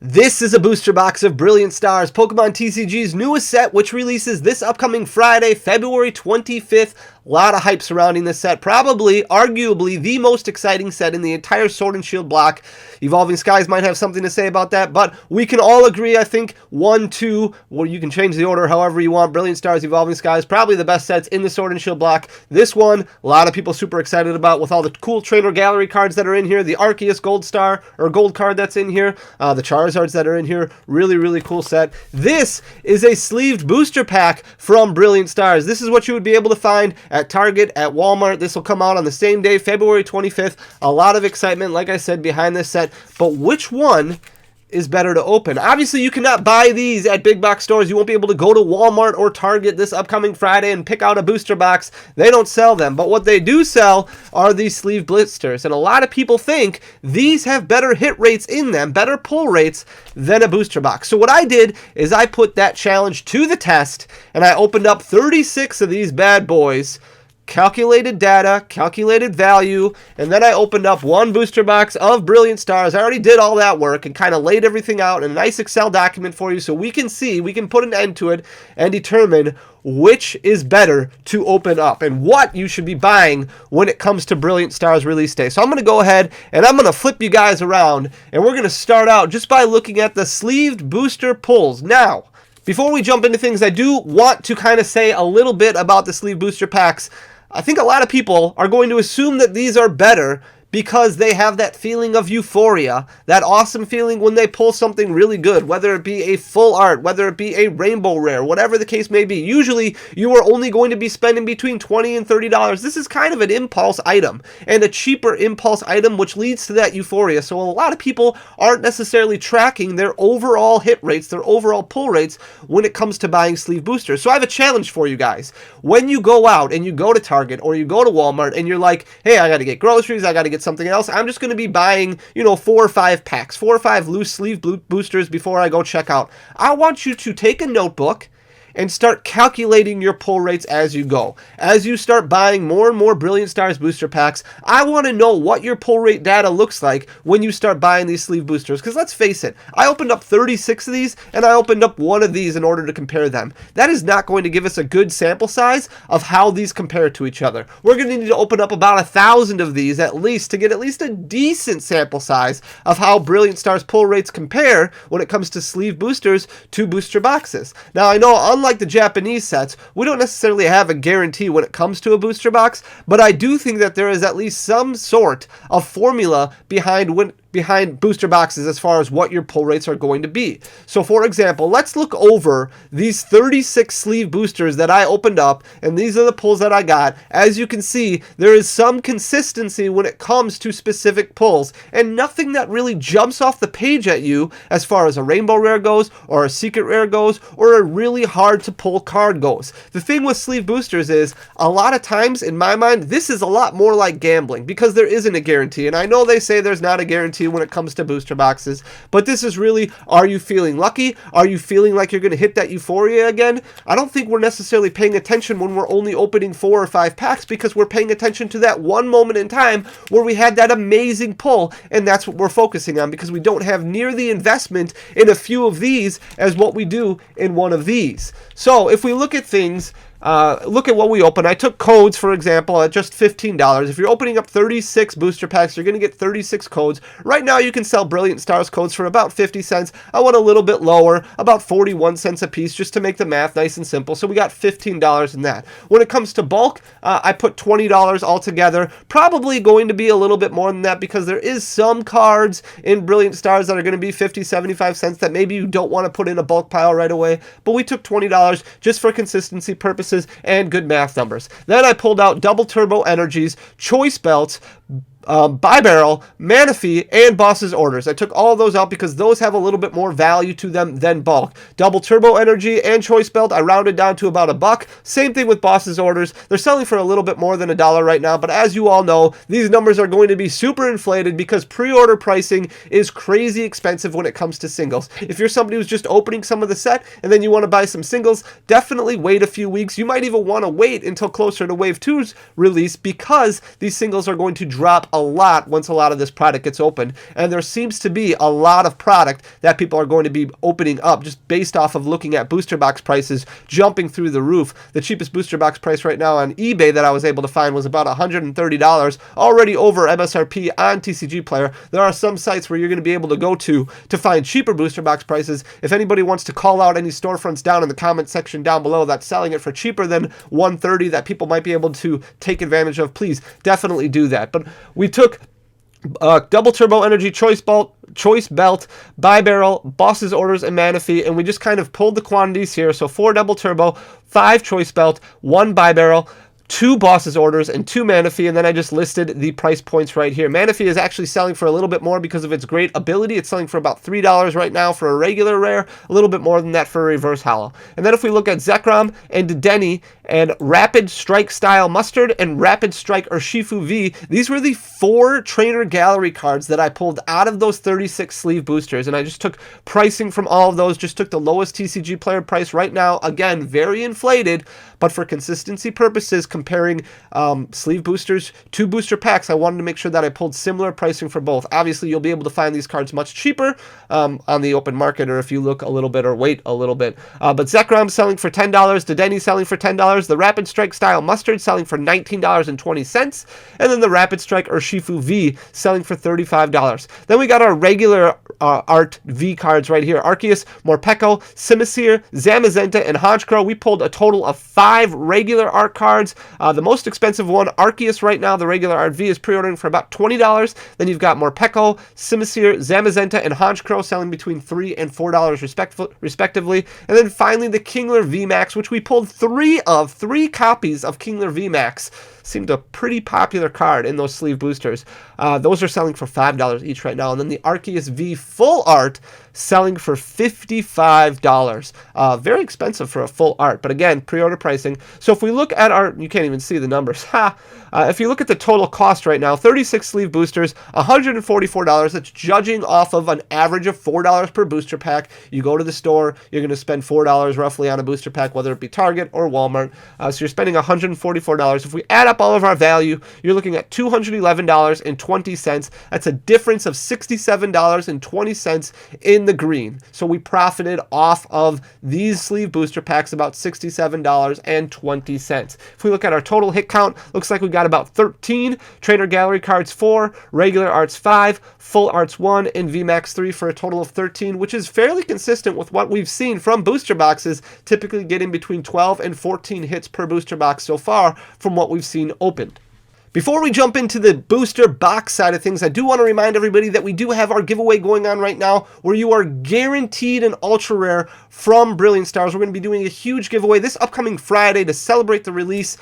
This is a booster box of Brilliant Stars, Pokemon TCG's newest set, which releases this upcoming Friday, February 25th. A lot of hype surrounding this set. Probably, arguably, the most exciting set in the entire Sword and Shield block. Evolving Skies might have something to say about that, but we can all agree, I think, 1, 2, well, you can change the order however you want. Brilliant Stars, Evolving Skies, probably the best sets in the Sword and Shield block. This one, a lot of people super excited about with all the cool Trainer Gallery cards that are in here, the Arceus Gold Star, or Gold card that's in here, the Charizards that are in here. Really, really cool set. This is a sleeved booster pack from Brilliant Stars. This is what you would be able to find at Target, at Walmart. This will come out on the same day, February 25th. A lot of excitement, like I said, behind this set. But which one is better to open? Obviously, you cannot buy these at big box stores. You won't be able to go to Walmart or Target this upcoming Friday and pick out a booster box. They don't sell them. But what they do sell are these sleeve blisters. And a lot of people think these have better hit rates in them, better pull rates than a booster box. So what I did is I put that challenge to the test and I opened up 36 of these bad boys. Calculated data, calculated value, and then I opened up one booster box of Brilliant Stars. I already did all that work and kind of laid everything out in a nice Excel document for you so we can see, we can put an end to it and determine which is better to open up and what you should be buying when it comes to Brilliant Stars release day. So I'm going to go ahead and I'm going to flip you guys around and we're going to start out just by looking at the sleeved booster pulls. Now, before we jump into things, I do want to kind of say a little bit about the sleeve booster packs. I think a lot of people are going to assume that these are better because they have that feeling of euphoria, that awesome feeling when they pull something really good, whether it be a full art, whether it be a rainbow rare, whatever the case may be. Usually, you are only going to be spending between $20 and $30. This is kind of an impulse item, and a cheaper impulse item, which leads to that euphoria. So a lot of people aren't necessarily tracking their overall hit rates, their overall pull rates when it comes to buying sleeve boosters. So I have a challenge for you guys. When you go out and you go to Target or you go to Walmart and you're like, hey, I got to get groceries, I got to get something else, I'm just going to be buying, 4 or 5 packs, 4 or 5 loose sleeve boosters before I go check out. I want you to take a notebook and start calculating your pull rates as you go. As you start buying more and more Brilliant Stars booster packs, I want to know what your pull rate data looks like when you start buying these sleeve boosters. Because let's face it, I opened up 36 of these and I opened up one of these in order to compare them. That is not going to give us a good sample size of how these compare to each other. We're going to need to open up about 1,000 of these at least to get at least a decent sample size of how Brilliant Stars pull rates compare when it comes to sleeve boosters to booster boxes. Now I know, unlike the Japanese sets, we don't necessarily have a guarantee when it comes to a booster box, but I do think that there is at least some sort of formula behind booster boxes as far as what your pull rates are going to be. So for example, let's look over these 36 sleeve boosters that I opened up, and these are the pulls that I got. As you can see, there is some consistency when it comes to specific pulls, and nothing that really jumps off the page at you as far as a rainbow rare goes, or a secret rare goes, or a really hard to pull card goes. The thing with sleeve boosters is, a lot of times, in my mind, this is a lot more like gambling, because there isn't a guarantee, and I know they say there's not a guarantee when it comes to booster boxes, but this is really, are you feeling lucky? Are you feeling like you're going to hit that euphoria again? I don't think we're necessarily paying attention when we're only opening 4 or 5 packs, because we're paying attention to that one moment in time where we had that amazing pull, and that's what we're focusing on, because we don't have near the investment in a few of these as what we do in one of these. So if we look at things, look at what we open. I took codes, for example, at just $15. If you're opening up 36 booster packs, you're going to get 36 codes. Right now, you can sell Brilliant Stars codes for about 50 cents. I went a little bit lower, about 41 cents a piece, just to make the math nice and simple. So we got $15 in that. When it comes to bulk, I put $20 altogether. Probably going to be a little bit more than that, because there is some cards in Brilliant Stars that are going to be 50, 75 cents that maybe you don't want to put in a bulk pile right away. But we took $20 just for consistency purposes and good math numbers. Then I pulled out double turbo energies, choice belts, Bi-Barrel, Manaphy, and Boss's Orders. I took all those out because those have a little bit more value to them than bulk. Double Turbo Energy and Choice Belt, I rounded down to about $1. Same thing with Boss's Orders. They're selling for a little bit more than $1 right now, but as you all know, these numbers are going to be super inflated because pre-order pricing is crazy expensive when it comes to singles. If you're somebody who's just opening some of the set and then you want to buy some singles, definitely wait a few weeks. You might even want to wait until closer to Wave 2's release, because these singles are going to drop a lot once a lot of this product gets opened. And there seems to be a lot of product that people are going to be opening up just based off of looking at booster box prices jumping through the roof. The cheapest booster box price right now on eBay that I was able to find was about $130, already over MSRP on TCG Player. There are some sites where you're going to be able to go to find cheaper booster box prices. If anybody wants to call out any storefronts down in the comment section down below that's selling it for cheaper than $130 that people might be able to take advantage of, please definitely do that. But we took Double Turbo Energy Choice Belt, Bi-Barrel, Boss's Orders, and Manaphy, and we just kind of pulled the quantities here. So 4 Double Turbo, 5 Choice Belt, 1 Bi-Barrel, 2 Boss's Orders, and 2 Manaphy, and then I just listed the price points right here. Manaphy is actually selling for a little bit more because of its great ability. It's selling for about $3 right now for a regular rare, a little bit more than that for a reverse hollow. And then if we look at Zekrom and Denny and Rapid Strike Style Mustard and Rapid Strike Urshifu V, these were the 4 Trainer Gallery cards that I pulled out of those 36 sleeve boosters, and I just took pricing from all of those, just took the lowest TCG Player price right now. Again, very inflated, but for consistency purposes, comparing sleeve boosters to booster packs, I wanted to make sure that I pulled similar pricing for both. Obviously, you'll be able to find these cards much cheaper on the open market, or if you look a little bit or wait a little bit. But Zekrom selling for $10, Dedenne selling for $10, the Rapid Strike Style Mustard selling for $19.20, and then the Rapid Strike Urshifu V selling for $35. Then we got our regular art V cards right here. Arceus, Morpeko, Simisear, Zamazenta, and Honchkrow. We pulled a total of 5 regular art cards. The most expensive one, Arceus, right now, the regular art V is pre-ordering for about $20. Then you've got Morpeko, Simisear, Zamazenta, and Honchkrow selling between $3 and $4 respectively. And then finally the Kingler VMAX, which we pulled 3 copies of Kingler VMAX. Seemed a pretty popular card in those sleeve boosters. Those are selling for $5 each right now. And then the Arceus V Full Art selling for $55. Very expensive for a full art, but again, pre-order pricing. So if we look at our, you can't even see the numbers. If you look at the total cost right now, 36 sleeve boosters, $144. That's judging off of an average of $4 per booster pack. You go to the store, you're going to spend $4 roughly on a booster pack, whether it be Target or Walmart. So you're spending $144. If we add up all of our value, you're looking at $211.20. That's a difference of $67.20 in the green. So we profited off of these sleeve booster packs about $67.20. If we look at our total hit count, looks like we got about 13, Trainer Gallery cards 4, regular arts 5, full arts 1, and VMAX 3 for a total of 13, which is fairly consistent with what we've seen from booster boxes, typically getting between 12 and 14 hits per booster box so far from what we've seen opened. Before we jump into the booster box side of things, I do want to remind everybody that we do have our giveaway going on right now where you are guaranteed an ultra rare from Brilliant Stars. We're going to be doing a huge giveaway this upcoming Friday to celebrate the release,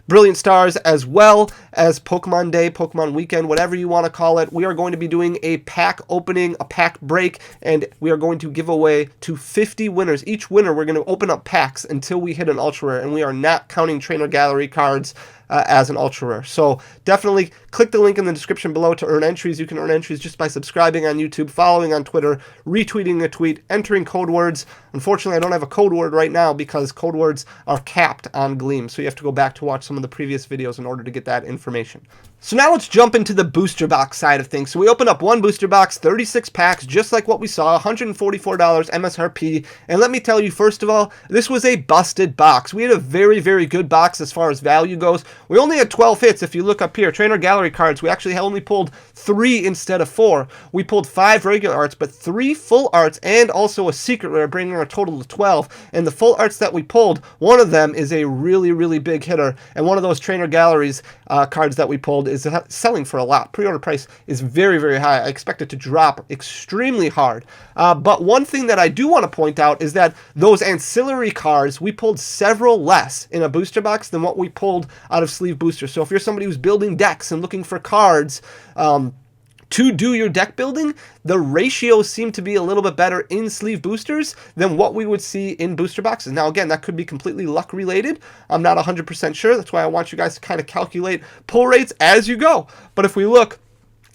Brilliant Stars, as well as Pokemon Day, Pokemon Weekend, whatever you want to call it. We are going to be doing a pack opening, a pack break, and we are going to give away to 50 winners. Each winner, we're going to open up packs until we hit an ultra rare, and we are not counting Trainer Gallery cards as an ultra rare. So definitely click the link in the description below to earn entries. You can earn entries just by subscribing on YouTube, following on Twitter, retweeting a tweet, entering code words. Unfortunately, I don't have a code word right now because code words are capped on Gleam, so you have to go back to watch some of the previous videos in order to get that information. So now let's jump into the booster box side of things. So we opened up one booster box, 36 packs, just like what we saw, $144 MSRP. And let me tell you, first of all, this was a busted box. We had a very, very good box as far as value goes. We only had 12 hits. If you look up here, Trainer Gallery cards, we actually only pulled 3 instead of 4. We pulled 5 regular arts, but 3 full arts and also a secret rare, bringing our total to 12. And the full arts that we pulled, one of them is a really, really big hitter. And one of those Trainer Galleries cards that we pulled is selling for a lot. Pre-order price is very, very high. I expect it to drop extremely hard. But one thing that I do want to point out is that those ancillary cards, we pulled several less in a booster box than what we pulled out of sleeve boosters. So if you're somebody who's building decks and looking for cards to do your deck building, the ratios seem to be a little bit better in sleeve boosters than what we would see in booster boxes. Now, again, that could be completely luck related. I'm not 100% sure. That's why I want you guys to kind of calculate pull rates as you go. But if we look,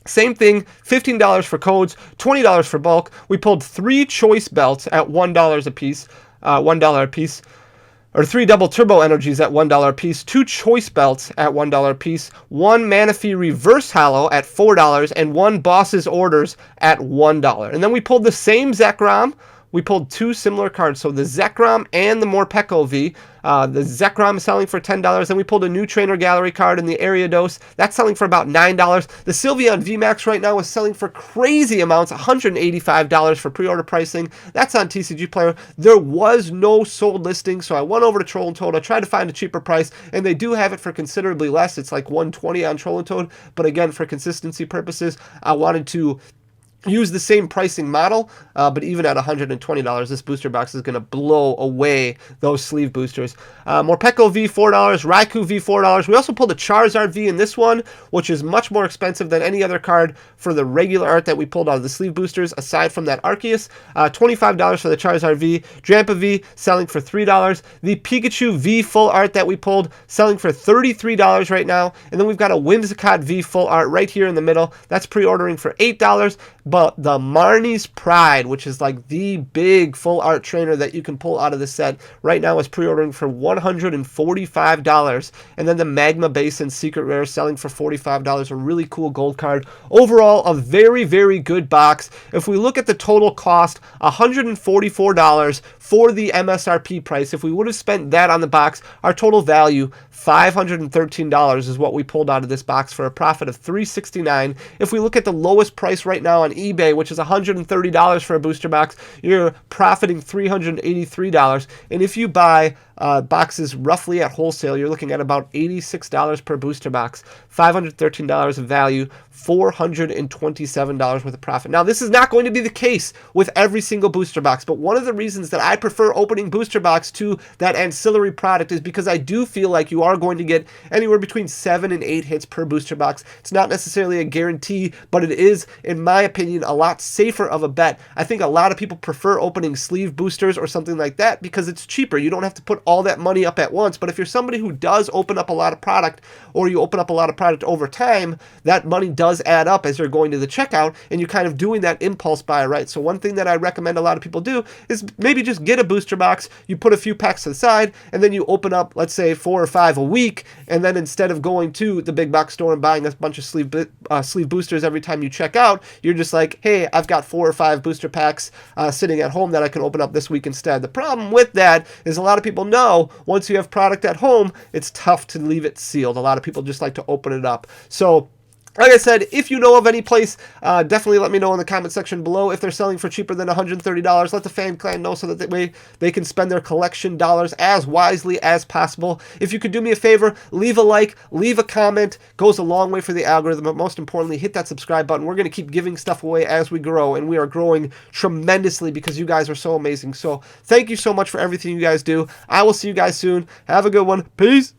same thing, $15 for codes, $20 for bulk. We pulled 3 choice belts at $1 a piece, $1 a piece. or 3 double turbo energies at $1 a piece, 2 choice belts at $1 a piece, 1 Manaphy reverse hollow at $4, and 1 Boss's orders at $1. And then we pulled the same Zekrom. We pulled 2 similar cards, so the Zekrom and the Morpeko V. The Zekrom is selling for $10. Then we pulled a new Trainer Gallery card in the Ariados. That's selling for about $9. The Sylveon VMAX right now is selling for crazy amounts, $185 for pre-order pricing. That's on TCG Player. There was no sold listing, so I went over to Troll and Toad. I tried to find a cheaper price, and they do have it for considerably less. It's like $120 on Troll and Toad, but again, for consistency purposes, I wanted to use the same pricing model, but even at $120, this booster box is going to blow away those sleeve boosters. Morpeko V, $4, Raikou V, $4. We also pulled a Charizard V in this one, which is much more expensive than any other card for the regular art that we pulled out of the sleeve boosters, aside from that Arceus. $25 for the Charizard V. Drampa V, selling for $3. The Pikachu V full art that we pulled, selling for $33 right now. And then we've got a Whimsicott V full art right here in the middle. That's pre-ordering for $8. But the Marnie's Pride, which is like the big full art trainer that you can pull out of the set, right now is pre-ordering for $145. And then the Magma Basin Secret Rare selling for $45, a really cool gold card. Overall, a very, very good box. If we look at the total cost, $144 for the MSRP price. If we would have spent that on the box, our total value, $513 is what we pulled out of this box for a profit of $369. If we look at the lowest price right now on eBay, which is $130 for a booster box, you're profiting $383. And if you buy boxes roughly at wholesale, you're looking at about $86 per booster box, $513 of value, $427 worth of profit. Now, this is not going to be the case with every single booster box, but one of the reasons that I prefer opening booster box to that ancillary product is because I do feel like you are going to get anywhere between 7 and 8 hits per booster box. It's not necessarily a guarantee, but it is, in my opinion, a lot safer of a bet. I think a lot of people prefer opening sleeve boosters or something like that because it's cheaper. You don't have to put all that money up at once. But if you're somebody who does open up a lot of product, or you open up a lot of product over time, that money does add up as you're going to the checkout, and you're kind of doing that impulse buy, right? So one thing that I recommend a lot of people do is maybe just get a booster box, you put a few packs to the side, and then you open up, let's say, 4 or 5 a week, and then instead of going to the big box store and buying a bunch of sleeve boosters every time you check out, you're just like, hey, I've got 4 or 5 booster packs sitting at home that I can open up this week instead. The problem with that is a lot of people know once you have product at home, it's tough to leave it sealed. A lot of people just like to open it up. So, like I said, if you know of any place, definitely let me know in the comment section below. If they're selling for cheaper than $130, let the fan clan know so that they can spend their collection dollars as wisely as possible. If you could do me a favor, leave a like, leave a comment. Goes a long way for the algorithm, but most importantly, hit that subscribe button. We're going to keep giving stuff away as we grow, and we are growing tremendously because you guys are so amazing. So thank you so much for everything you guys do. I will see you guys soon. Have a good one. Peace.